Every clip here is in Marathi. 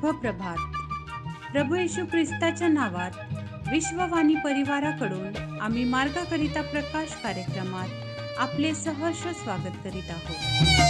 शुभ प्रभात. प्रभू येशू ख्रिस्ताच्या नावात विश्ववाणी परिवाराकडून आम्ही मार्गाकरिता प्रकाश कार्यक्रमात आपले सहर्ष स्वागत करीत आहोत.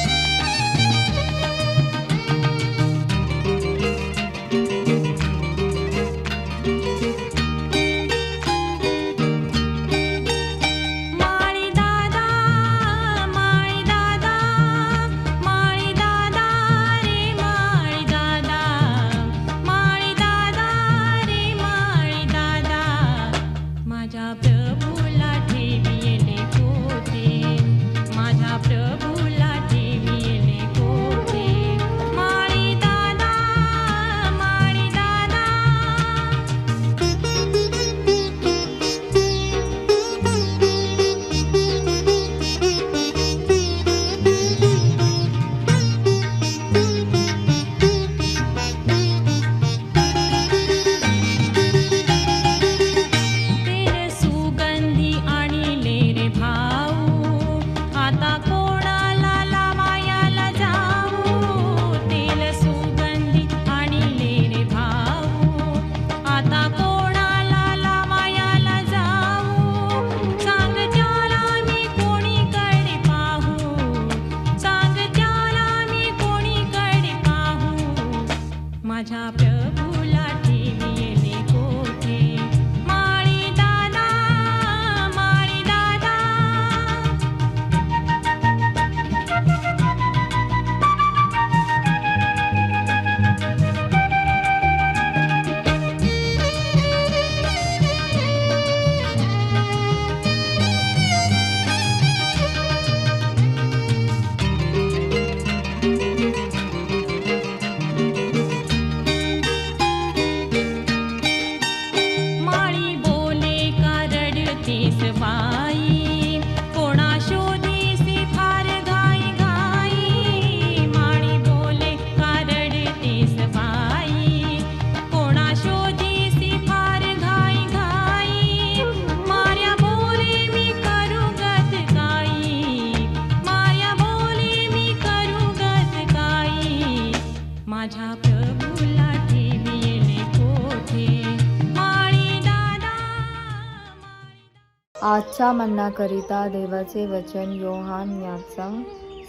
आजच्या मन्नाकरिता देवाचे वचन योहान याचा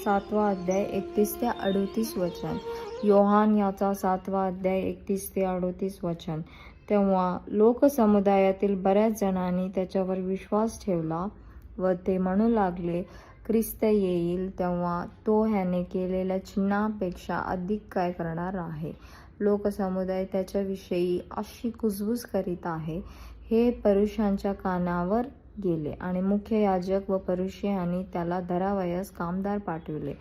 7वा अध्याय 31 ते 38 वचन. योहान याचा 7वा अध्याय 31 ते 38 वचन. तेव्हा लोकसमुदायातील बऱ्याच जणांनी त्याच्यावर विश्वास ठेवला व ते म्हणू लागले, ख्रिस्त येईल तेव्हा तो ह्याने केलेल्या चिन्हापेक्षा अधिक काय करणार आहे. लोकसमुदाय त्याच्याविषयी अशी कुजबूज करीत आहे. हे परुषांच्या कानावर गेले आणि मुख्य याजक व परुषियांनी त्याला धरावयास कामदार पाठविले.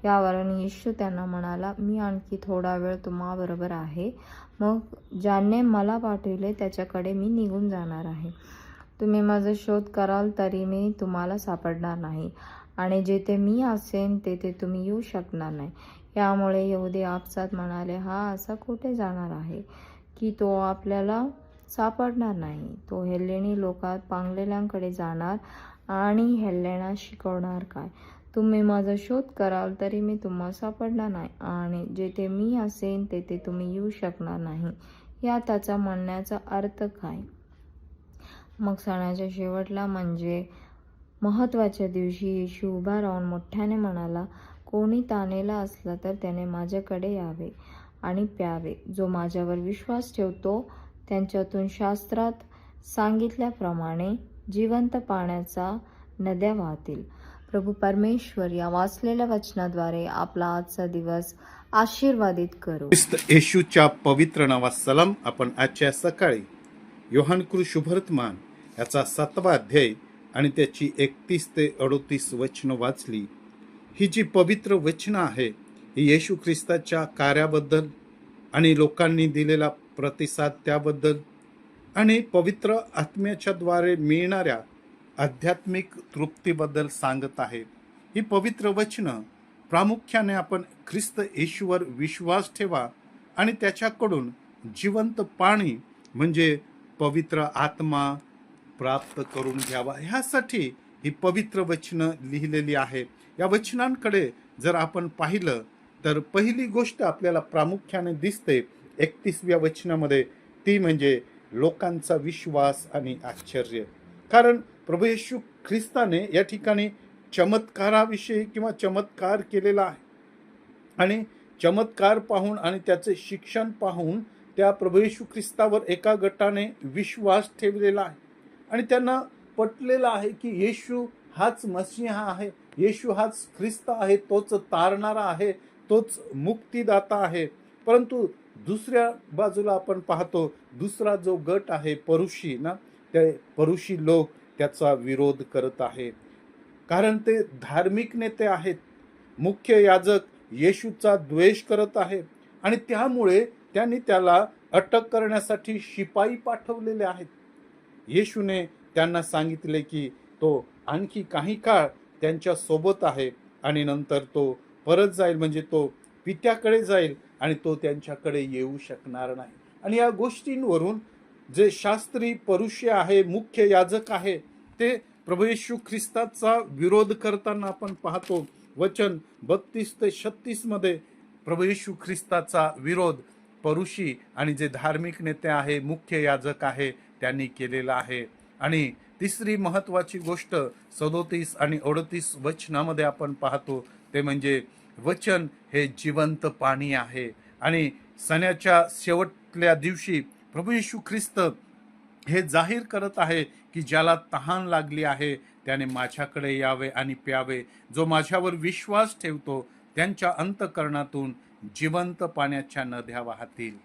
यावरून येशू त्यांना म्हणाला, मी आणखी थोडा वेळ तुम्हाबरोबर आहे, मग ज्याने मला पाठविले त्याच्याकडे मी निघून जाणार आहे. तुम्ही माझा शोध कराल तरी मी तुम्हाला सापडणार नाही आणि जेथे मी असेन तेथे तुम्ही येऊ शकणार नाही. यामुळे यहुदी आपसात म्हणाले, हा असा कुठे जाणार आहे की तो आपल्याला सापडणार नाही. तो हेल्लेनी लोकात पांगलेल्यांकडे जाणार आणि हेल्लेना शिकवणार काय. तुम्ही माझा शोध कराल तरी मी तुम्हाला सापडणार नाही आणि जेथे मी असेन तेथे तुम्ही येऊ शकणार नाही. या त्याचा म्हणण्याचा अर्थ काय. मग सणाच्या शेवटला म्हणजे महत्त्वाच्या दिवशी येशू उभा राहून मोठ्याने म्हणाला, कोणी ताणलेला असला तर त्याने माझ्याकडे यावे आणि प्यावे. जो माझ्यावर विश्वास ठेवतो त्यांच्यातून शास्त्रात सांगितल्याप्रमाणे जिवंत पाण्याचा नद्या वाहतील. प्रभू परमेश्वर या वाचलेल्या वचनाद्वारे आपला आजचा दिवस आशीर्वादित करू. येशूच्या पवित्र नावात सलाम. आपण आजच्या सकाळी योहान शुभवर्तमान याचा 7वा अध्याय आणि त्याची 31 ते 38 वचनं वाचली. ही जी पवित्र वचनं आहे ही येशू ख्रिस्ताच्या कार्याबद्दल आणि लोकांनी दिलेला प्रतिसाद त्याबद्दल आणि पवित्र आत्म्याच्या द्वारे मिळणाऱ्या आध्यात्मिक तृप्तीबद्दल सांगत आहे. ही पवित्र वचनं प्रामुख्याने आपण ख्रिस्त येशूवर विश्वास ठेवा आणि त्याच्याकडून जिवंत पाणी म्हणजे पवित्र आत्मा प्राप्त करून घ्यावा ह्यासाठी ही पवित्र वचनं लिहिलेली आहे. या वचनांकडे जर आपण पाहिलं तर पहिली गोष्ट आपल्याला प्रामुख्याने दिसते 31व्या वचनामध्ये, ती म्हणजे लोकांचा विश्वास आणि आश्चर्य. कारण प्रभू येशू ख्रिस्ताने या ठिकाणी चमत्काराविषयी किंवा चमत्कार केलेला आहे आणि चमत्कार पाहून आणि त्याचे शिक्षण पाहून त्या प्रभू येशू ख्रिस्तावर एका गटाने विश्वास ठेवलेला आहे आणि त्यांना पटलेलं आहे की येशू हाच मसीहा आहे, येशू हाच ख्रिस्त आहे, तोच तारणारा आहे, तोच मुक्तिदाता आहे. परंतु दुसऱ्या बाजूला आपण पाहतो, दुसरा जो गट आहे परुषी ना, ते परुषी लोक त्याचा विरोध करत आहे. कारण ते धार्मिक नेते आहेत, मुख्य याजक येशूचा द्वेष करत आहे आणि त्यामुळे त्यांनी त्याला अटक करण्यासाठी शिपाई पाठवलेले आहेत. येशूने त्यांना सांगितले की तो आणखी काही काळ त्यांच्या सोबत आहे आणि नंतर तो परत जाईल, म्हणजे तो पित्याकडे जाईल आणि तो त्यांच्याकडे येऊ शकणार नाही. आणि या गोष्टींवरून जे शास्त्री परुषी आहे, मुख्य याजक आहे, ते प्रभू येशू ख्रिस्ताचा विरोध करताना आपण पाहतो. वचन 32 ते 36 मध्ये प्रभू येशू ख्रिस्ताचा विरोध परुषी आणि जे धार्मिक नेते आहे, मुख्य याजक आहे, त्यांनी केलेला आहे. आणि तिसरी महत्वाची गोष्ट 37 आणि 38 वचनामध्ये आपण पाहतो, ते म्हणजे वचन हे जिवंत पाणी आहे. आणि सणाच्या शेवटल्या दिवशी प्रभू येशू ख्रिस्त हे जाहीर करत आहे की ज्याला तहान लागली आहे त्याने माझ्याकडे यावे आणि प्यावे. जो माझ्यावर विश्वास ठेवतो त्यांच्या अंतःकरणातून जिवंत पाण्याच्या नद्या वाहतील.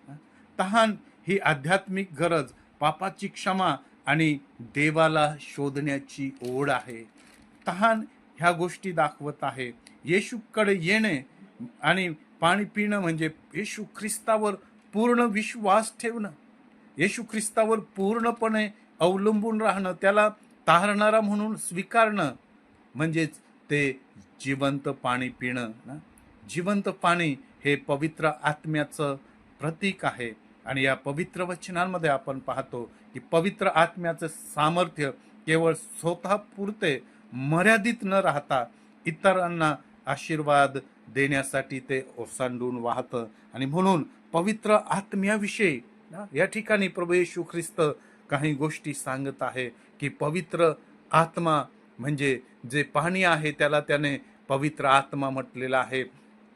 तहान ही आध्यात्मिक गरज, पापाची क्षमा आणि देवाला शोधण्याची ओढ आहे. तहान ह्या गोष्टी दाखवत आहे. येशूकडे येणे आणि पाणी पिणं म्हणजे येशू ख्रिस्तावर पूर्ण विश्वास ठेवणं, येशू ख्रिस्तावर पूर्णपणे अवलंबून राहणं, त्याला तारणारा म्हणून स्वीकारणं, म्हणजेच ते जिवंत पाणी पिणं ना. जिवंत पाणी हे पवित्र आत्म्याचं प्रतीक आहे. आणि या पवित्र वचनांमध्ये आपण पाहतो की पवित्र आत्म्याचं सामर्थ्य केवळ स्वतःपुरते मर्यादित न राहता इतरांना आशीर्वाद देण्यासाठी ते ओसांडून वाहतं. आणि म्हणून पवित्र आत्म्याविषयी या ठिकाणी प्रभू येशू ख्रिस्त काही गोष्टी सांगत आहे की पवित्र आत्मा म्हणजे जे पाणी आहे त्याला त्याने पवित्र आत्मा म्हटलेला आहे.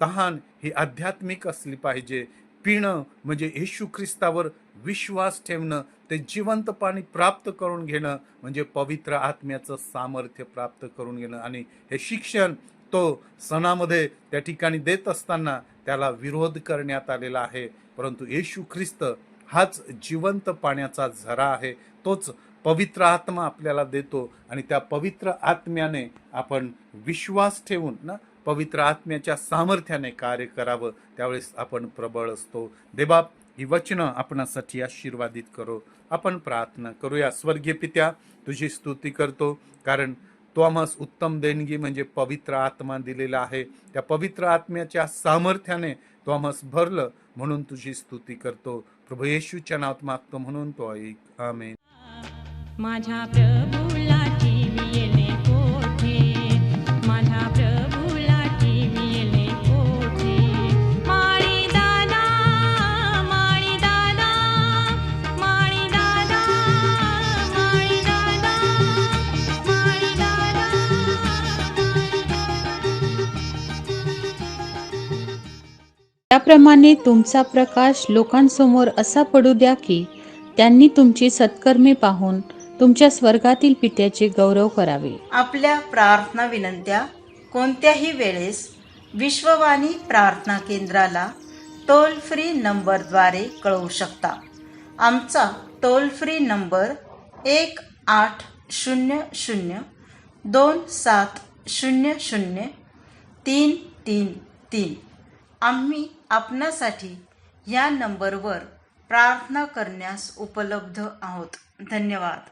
तहान ही आध्यात्मिक असली पाहिजे. पिणं म्हणजे येशू ख्रिस्तावर विश्वास ठेवणं, ते जिवंत पाणी प्राप्त करून घेणं म्हणजे पवित्र आत्म्याचं सामर्थ्य प्राप्त करून घेणं. आणि हे शिक्षण तो सणामध्ये त्या ठिकाणी देत असताना त्याला विरोध करण्यात आलेला आहे. परंतु येशू ख्रिस्त हाच जिवंत पाण्याचा झरा आहे, तोच पवित्र आत्मा आपल्याला देतो. आणि त्या पवित्र आत्म्याने आपण विश्वास ठेवून ना, पवित्र आत्म्याच्या सामर्थ्याने कार्य करावं, त्यावेळेस आपण प्रबळ असतो. देवबाप ही वचनं आपणासाठी आशीर्वादित करो. आपण प्रार्थना करूया. स्वर्गीय पित्या, तुझी स्तुती करतो कारण तो आम्हास उत्तम देणगी म्हणजे पवित्र आत्मा दिलेला आहे. त्या पवित्र आत्म्याच्या सामर्थ्याने तो आम्हास भरलं, म्हणून तुझी स्तुती करतो. प्रभू येशूच्या नावात मागतो म्हणून तो ऐक. आमेन. माझ्या प्रभूला ठेविले कोठे, माझ्या प्रभूला ठेविले कोठे. माळी दादा, माळी दादा, माळी दादा, माळी दादा, माळी दादा. त्याप्रमाणे तुमचा प्रकाश लोकांसमोर असा पडू द्या की त्यांनी तुमची सत्कर्मे पाहून तुमच्या स्वर्गातील पित्याचे गौरव करावे. आपल्या प्रार्थना विनंत्या कोणत्याही वेळेस विश्ववाणी प्रार्थना केंद्राला टोल फ्री नंबरद्वारे कळवू शकता. आमचा टोल फ्री नंबर 1-800-2700-333. आम्ही आपणासाठी या नंबरवर प्रार्थना करण्यास उपलब्ध आहोत. धन्यवाद.